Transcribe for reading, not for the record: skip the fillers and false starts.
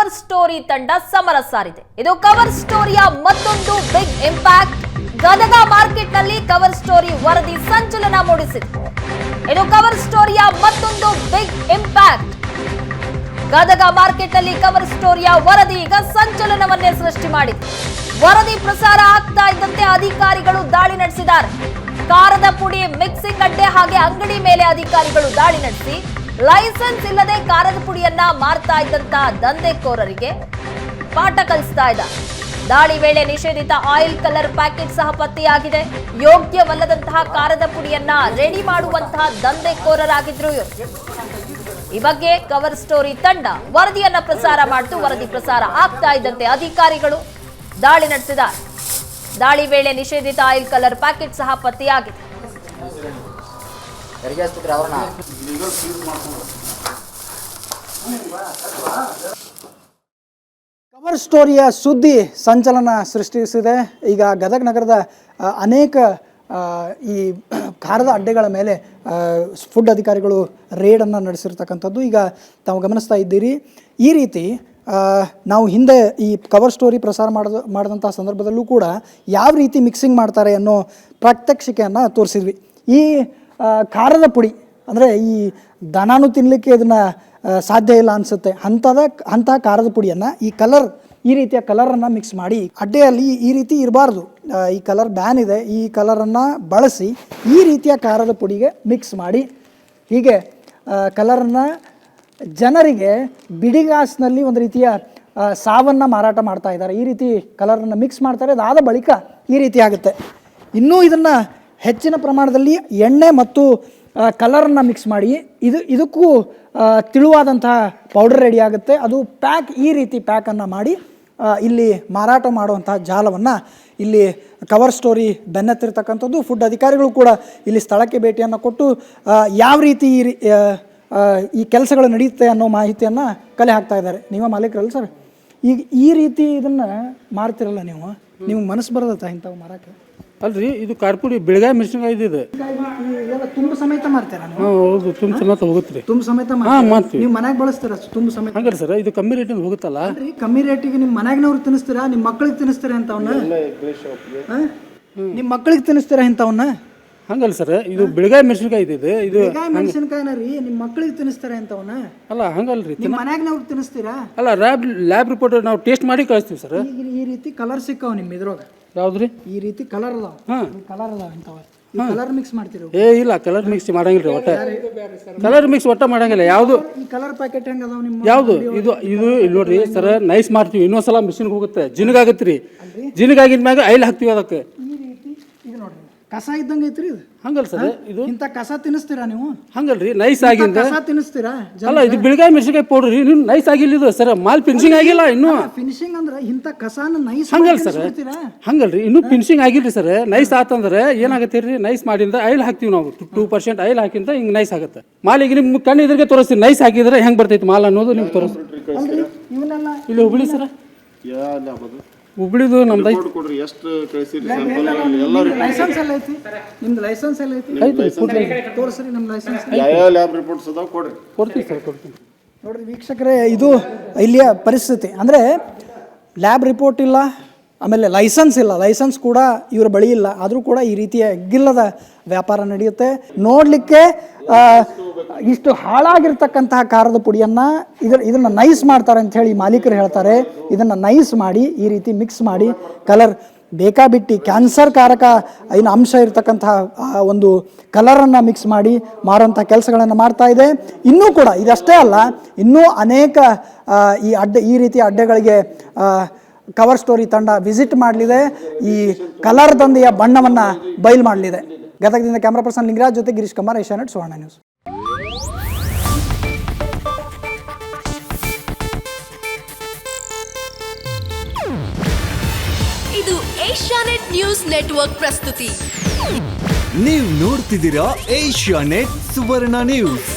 Cover story ತಂಡ ಸಮರ ಸಾರಿದೆ. ಇದು ಕವರ್ ಸ್ಟೋರಿಯ ಮತ್ತೊಂದು ಬಿಗ್ ಇಂಪ್ಯಾಕ್ಟ್. ಗದಗ ಮಾರ್ಕೆಟ್ ನಲ್ಲಿ ಕವರ್ ಸ್ಟೋರಿ ವರದಿ ಸಂಚಲನ ಮೂಡಿಸಿದೆ. ಇದು ಕವರ್ ಸ್ಟೋರಿಯ ಮತ್ತೊಂದು ಬಿಗ್ ಇಂಪ್ಯಾಕ್ಟ್. ಗದಗ ಮಾರ್ಕೆಟ್ ನಲ್ಲಿ ಕವರ್ ಸ್ಟೋರಿಯ ವರದಿ ಈಗ ಸಂಚಲನವನ್ನೇ ಸೃಷ್ಟಿ ಮಾಡಿದೆ. ವರದಿ ಪ್ರಸಾರ ಆಗ್ತಾ ಇದ್ದಂತೆ ಅಧಿಕಾರಿಗಳು ದಾಳಿ ನಡೆಸಿದ್ದಾರೆ. ಕಾರದ ಪುಡಿ ಮಿಕ್ಸಿಂಗ್ ಅಡ್ಡೆ ಹಾಗೆ ಅಂಗಡಿ ಮೇಲೆ ಅಧಿಕಾರಿಗಳು ದಾಳಿ ನಡೆಸಿ ಲೈಸೆನ್ಸ್ ಇಲ್ಲದೆ ಕಾರದ ಪುಡಿಯನ್ನ ಮಾರ್ತಾ ಇದ್ದಂತ ದಂಧೆಕೋರರಿಗೆ ಪಾಠ ಕಲಿಸ್ತಾ ಇದ್ದಾರೆ. ದಾಳಿ ವೇಳೆ ನಿಷೇಧಿತ ಆಯಿಲ್ ಕಲರ್ ಪ್ಯಾಕೆಟ್ ಸಹ ಪತ್ತೆಯಾಗಿದೆ. ಯೋಗ್ಯವಲ್ಲದಂತಹ ಕಾರದ ಪುಡಿಯನ್ನ ರೆಡಿ ಮಾಡುವಂತಹ ದಂಧೆಕೋರರಾಗಿದ್ರು ಇವರು. ಈ ಬಗ್ಗೆ ಕವರ್ ಸ್ಟೋರಿ ತಂಡ ವರದಿಯನ್ನ ಪ್ರಸಾರ ಮಾಡಿತು. ವರದಿ ಪ್ರಸಾರ ಆಗ್ತಾ ಇದ್ದಂತೆ ಅಧಿಕಾರಿಗಳು ದಾಳಿ ನಡೆಸಿದ್ದಾರೆ. ದಾಳಿ ವೇಳೆ ನಿಷೇಧಿತ ಆಯಿಲ್ ಕಲರ್ ಪ್ಯಾಕೆಟ್ ಸಹ ಪತ್ತೆಯಾಗಿದೆ. ಕವರ್ ಸ್ಟೋರಿಯ ಸುದ್ದಿ ಸಂಚಲನ ಸೃಷ್ಟಿಸಿದೆ. ಈಗ ಗದಗ ನಗರದ ಅನೇಕ ಈ ಖಾರದ ಅಡ್ಡೆಗಳ ಮೇಲೆ ಫುಡ್ ಅಧಿಕಾರಿಗಳು ರೇಡನ್ನು ನಡೆಸಿರ್ತಕ್ಕಂಥದ್ದು ಈಗ ತಾವು ಗಮನಿಸ್ತಾ ಇದ್ದೀರಿ. ಈ ರೀತಿ ನಾವು ಹಿಂದೆ ಈ ಕವರ್ ಸ್ಟೋರಿ ಪ್ರಸಾರ ಮಾಡಿದಂಥ ಸಂದರ್ಭದಲ್ಲೂ ಕೂಡ ಯಾವ ರೀತಿ ಮಿಕ್ಸಿಂಗ್ ಮಾಡ್ತಾರೆ ಅನ್ನೋ ಪ್ರಾತ್ಯಕ್ಷಿಕೆಯನ್ನು ತೋರಿಸಿದ್ವಿ. ಈ ಖಾರದ ಪುಡಿ ಅಂದರೆ ಈ ದನಾನು ತಿನ್ನಲಿಕ್ಕೆ ಇದನ್ನು ಸಾಧ್ಯ ಇಲ್ಲ ಅನಿಸುತ್ತೆ ಅಂತಹ ಖಾರದ ಪುಡಿಯನ್ನು ಈ ರೀತಿಯ ಕಲರನ್ನು ಮಿಕ್ಸ್ ಮಾಡಿ ಅಡ್ಡೆಯಲ್ಲಿ ಈ ರೀತಿ ಇರಬಾರ್ದು, ಈ ಕಲರ್ ಬ್ಯಾನ್ ಇದೆ, ಈ ಕಲರನ್ನು ಬಳಸಿ ಈ ರೀತಿಯ ಖಾರದ ಪುಡಿಗೆ ಮಿಕ್ಸ್ ಮಾಡಿ ಹೀಗೆ ಕಲರನ್ನು ಜನರಿಗೆ ಬಿಡಿಗಾಸಿನಲ್ಲಿ ಒಂದು ರೀತಿಯ ಸಾವನ್ನು ಮಾರಾಟ ಮಾಡ್ತಾ ಇದ್ದಾರೆ. ಈ ರೀತಿ ಕಲರನ್ನು ಮಿಕ್ಸ್ ಮಾಡ್ತಾರೆ. ಅದಾದ ಬಳಿಕ ಈ ರೀತಿ ಆಗುತ್ತೆ. ಇನ್ನೂ ಇದನ್ನು ಹೆಚ್ಚಿನ ಪ್ರಮಾಣದಲ್ಲಿ ಎಣ್ಣೆ ಮತ್ತು ಕಲರನ್ನು ಮಿಕ್ಸ್ ಮಾಡಿ ಇದಕ್ಕೂ ತಿಳುವಾದಂತಹ ಪೌಡರ್ ರೆಡಿ ಆಗುತ್ತೆ. ಅದು ಈ ರೀತಿ ಪ್ಯಾಕನ್ನು ಮಾಡಿ ಇಲ್ಲಿ ಮಾರಾಟ ಮಾಡುವಂತಹ ಜಾಲವನ್ನು ಇಲ್ಲಿ ಕವರ್ ಸ್ಟೋರಿ ಬೆನ್ನತ್ತಿರ್ತಕ್ಕಂಥದ್ದು. ಫುಡ್ ಅಧಿಕಾರಿಗಳು ಕೂಡ ಇಲ್ಲಿ ಸ್ಥಳಕ್ಕೆ ಭೇಟಿಯನ್ನು ಕೊಟ್ಟು ಯಾವ ರೀತಿ ಈ ಕೆಲಸಗಳು ನಡೆಯುತ್ತೆ ಅನ್ನೋ ಮಾಹಿತಿಯನ್ನು ಕಲೆ ಹಾಕ್ತಾ ಇದ್ದಾರೆ. ನೀವೇ ಮಾಲೀಕರಲ್ಲ ಸರ್, ಈಗ ಈ ರೀತಿ ಇದನ್ನು ಮಾರ್ತಿರಲ್ಲ ನೀವು ಮನಸ್ಸು ಬರೋದತ್ತ ಇಂಥವು ಮಾರಕ್ಕೆ? ಅಲ್ರಿ, ಇದು ಕಾರ್ಪುಡಿ ಬೆಳಗಾವಿ ಮೆಣಸಿನಕಾಯಿ ಇದೆ. ತುಂಬ ಸಮೇತ ಮಾರ್ತೀರಾ? ಹೌದು, ತುಂಬ ಸಮೇತ ಹೋಗುತ್ತೆ. ತುಂಬ ಸಮೇತ ಮಾಡ್ತೀವಿ. ನೀವು ಮನೆಗೆ ಬಳಸ್ತೀರಾ ತುಂಬ ಸಮೇತ? ಹಂಗಾರೆ ಸರ್, ಇದು ಕಮ್ಮಿ ರೇಟಿಂದ ಹೋಗುತ್ತಲ್ಲ. ಕಮ್ಮಿ ರೇಟಿಗೆ ನಿಮ್ಮ ಮನೆಯಾಗ್ನವ್ರು ತಿನ್ನಿಸ್ತೀರಾ, ನಿಮ್ಮ ಮಕ್ಕಳಿಗೆ ತಿನ್ನಿಸ್ತೀರಾ ಇಂಥವನ್ನ? ನಿಮ್ಮ ಮಕ್ಕಳಿಗೆ ತಿನ್ನಿಸ್ತೀರಾ ಇಂಥವನ್ನ? ಹಂಗಲ್ಲ ಸರ್, ಇದು ಬೆಳಗಾವಿ ಮೆಣಸಿನಕಾಯಿ ಇದೆ. ಇದು ಮೆಣಸಿನಕಾಯಿನ ರೀ ನಿಮ್ಮ ಮಕ್ಕಳಿಗೆ ತಿನ್ನಿಸ್ತಾರೆ ಅಂತವನ್ನ? ಅಲ್ಲ, ಹಂಗಲ್ರಿ, ನಿಮ್ಮ ಮನ್ಯಾಗ್ನವ್ರು ತಿನ್ನಿಸ್ತೀರಾ? ಅಲ್ಲ, ಲ್ಯಾಬ್ ರಿಪೋರ್ಟ್ ನಾವು ಟೇಸ್ಟ್ ಮಾಡಿ ಕಳಿಸ್ತೀವಿ ಸರ್. ಈ ರೀತಿ ಕಲರ್ ಸಿಕ್ಕಾವ ನಿಮ್ಮ ಇದ್ರೊಳಗೆ? ಯಾವ್ದ್ರಿ? ಈ ರೀತಿ ಕಲರ್ ಅದಾವ. ಕಲರ್ ಅದಾವ ಇಂಥವ. ಕಲರ್ ಮಿಕ್ಸ್ ಮಾಡ್ತೀರಿ? ಇಲ್ಲ, ಕಲರ್ ಮಿಕ್ಸ್ ಮಾಡಂಗಿಲ್ಲ ಒಟ್ಟ. ಕಲರ್ ಮಿಕ್ಸ್ ಒಟ್ಟ ಮಾಡಂಗಿಲ್ಲ. ಯಾವುದು ಈ ಕಲರ್ ಪ್ಯಾಕೆಟ್ ಹೆಂಗ ಅದಾವ ನಿಮ್ಮ? ಯಾವುದು ಇದು ನೋಡ್ರಿ ಸರ್, ನೈಸ್ ಮಾಡ್ತೀವಿ. ಇನ್ನೊಂದ್ಸಲ ಮಿಷಿನ್ಗೆ ಹೋಗುತ್ತೆ, ಜಿನಗಾಗತ್ತೆ ರೀ. ಜಿನಗಾಗಿದ ಮ್ಯಾಗ ಆಯಿಲ್ ಹಾಕ್ತಿವಿ ಅದಕ್ಕೆ. ಈ ರೀತಿ ಇದು ನೋಡ್ರಿ, ಕಸ ಇದ್ದಂಗೆ ಐತ್ರಿ ಇದು. ಹಂಗಲ್ ಸರ್, ಇದು ಇಂಥ ಕಸ ತಿನ್ನಿಸ್ತೀರಾ ನೀವು? ಹಂಗಲ್ರಿ, ನೈಸ್ ಆಗಿಂದ ಕಸ ತಿನ್ನಿಸ್ತೀರಾ? ಅಲ್ಲ, ಇದು ಬೆಳಗಾವಿ ಮೆಣಸಿನಕಾಯಿ ಪೌಡರ್ ರೀ. ನೀವು ನೈಸ್ ಆಗಿಲ್ಲ ಇದು ಸರ್, ಮಾಲ್ ಫಿನಿಶಿಂಗ್ ಆಗಿಲ್ಲ ಇನ್ನು. ಫಿನಿಶಿಂಗ್ ಅಂದ್ರೆ ಇಂಥ ಕಸಾನ ನೈಸ್ ಹಂಗಲ್ ಸರ್, ಹಂಗಲ್ರಿ, ಇನ್ನೂ ಫಿನಿಶಿಂಗ್ ಆಗಿಲ್ರಿ ಸರ್. ನೈಸ್ ಆತಂದ್ರೆ ಏನಾಗತ್ತೆ ರೀ, ನೈಸ್ ಮಾಡಿಂದ ಆಯಿಲ್ ಹಾಕ್ತಿವಿ ನಾವು. 2% ಆಯಿಲ್ ಹಾಕಿಂದ ಹಿಂಗೆ ನೈಸ್ ಆಗುತ್ತೆ. ಮಾಲಿಗೆ ನಿಮ್ಗೆ ಕಣ್ಣು ಇದ್ರಿಗೆ ತೋರಿಸ್ತೀವಿ. ನೈಸ್ ಹಾಕಿದ್ರೆ ಹೆಂಗೆ ಬರ್ತೈತಿ ಮಾಲ್ ಅನ್ನೋದು ನಿಮ್ಗೆ ತೋರಿಸ್ತೀವಿ. ಇವನ್ನೆಲ್ಲ ಇಲ್ಲಿ ಹುಬ್ಳಿ ಸರ್, ಹುಬ್ಳಿದು ನಮ್ದು ಐತಿ. ಲೈಸೆನ್ಸ್ ಎಲ್ಲ ಐತಿ? ನಿಮ್ದು ಲೈಸೆನ್ಸ್ ಎಲ್ಲ ಐತಿ? ತೋರಿಸ್ರಿ ನಮ್ಮ ಲೈಸೆನ್ಸ್. ಕೊಡ್ತೀವಿ ಸರ್, ಕೊಡ್ತೀವಿ. ನೋಡ್ರಿ ವೀಕ್ಷಕರೇ, ಇದು ಇಲ್ಲಿಯ ಪರಿಸ್ಥಿತಿ. ಅಂದರೆ ಲ್ಯಾಬ್ ರಿಪೋರ್ಟ್ ಇಲ್ಲ, ಆಮೇಲೆ ಲೈಸೆನ್ಸ್ ಇಲ್ಲ, ಲೈಸೆನ್ಸ್ ಕೂಡ ಇವರ ಬಳಿ ಇಲ್ಲ. ಆದರೂ ಕೂಡ ಈ ರೀತಿಯ ಎಗ್ಗಿಲ್ಲದ ವ್ಯಾಪಾರ ನಡೆಯುತ್ತೆ. ನೋಡಲಿಕ್ಕೆ ಇಷ್ಟು ಹಾಳಾಗಿರ್ತಕ್ಕಂತಹ ಖಾರದ ಪುಡಿಯನ್ನು ಇದನ್ನು ನೈಸ್ ಮಾಡ್ತಾರೆ ಅಂತ ಹೇಳಿ ಮಾಲೀಕರು ಹೇಳ್ತಾರೆ. ಇದನ್ನು ನೈಸ್ ಮಾಡಿ ಈ ರೀತಿ ಮಿಕ್ಸ್ ಮಾಡಿ ಕಲರ್ ಬೇಕಾಬಿಟ್ಟು ಕ್ಯಾನ್ಸರ್ ಕಾರಕ ಏನು ಅಂಶ ಇರತಕ್ಕಂತಹ ಒಂದು ಕಲರನ್ನು ಮಿಕ್ಸ್ ಮಾಡಿ ಮಾರುವಂಥ ಕೆಲಸಗಳನ್ನು ಮಾಡ್ತಾ ಇದೆ. ಇನ್ನೂ ಕೂಡ ಇದಷ್ಟೇ ಅಲ್ಲ, ಇನ್ನೂ ಅನೇಕ ಈ ರೀತಿಯ ಅಡ್ಡೆಗಳಿಗೆ ಕವರ್ ಸ್ಟೋರಿ ತಂಡ ವಿಸಿಟ್ ಮಾಡಲಿದೆ. ಈ ಕಲರ್ ದಂಧೆಯ ಬಣ್ಣವನ್ನು ಬಯಲು ಮಾಡಲಿದೆ. ಗದಗದಿಂದ ಕ್ಯಾಮ್ರಾ ಪರ್ಸನ್ ಲಿಂಗರಾಜ್ ಜೊತೆ ಗಿರೀಶ್ ಕುಮಾರ್, ಏಷ್ಯಾನೆಟ್ ಸುವರ್ಣ ನ್ಯೂಸ್. ಇದು ಏಷ್ಯಾನೆಟ್ ನ್ಯೂಸ್ ನೆಟ್ವರ್ಕ್ ಪ್ರಸ್ತುತಿ. ನೀವು ನೋಡ್ತಿದ್ದೀರಾ ಏಷ್ಯಾನೆಟ್ ಸುವರ್ಣ ನ್ಯೂಸ್.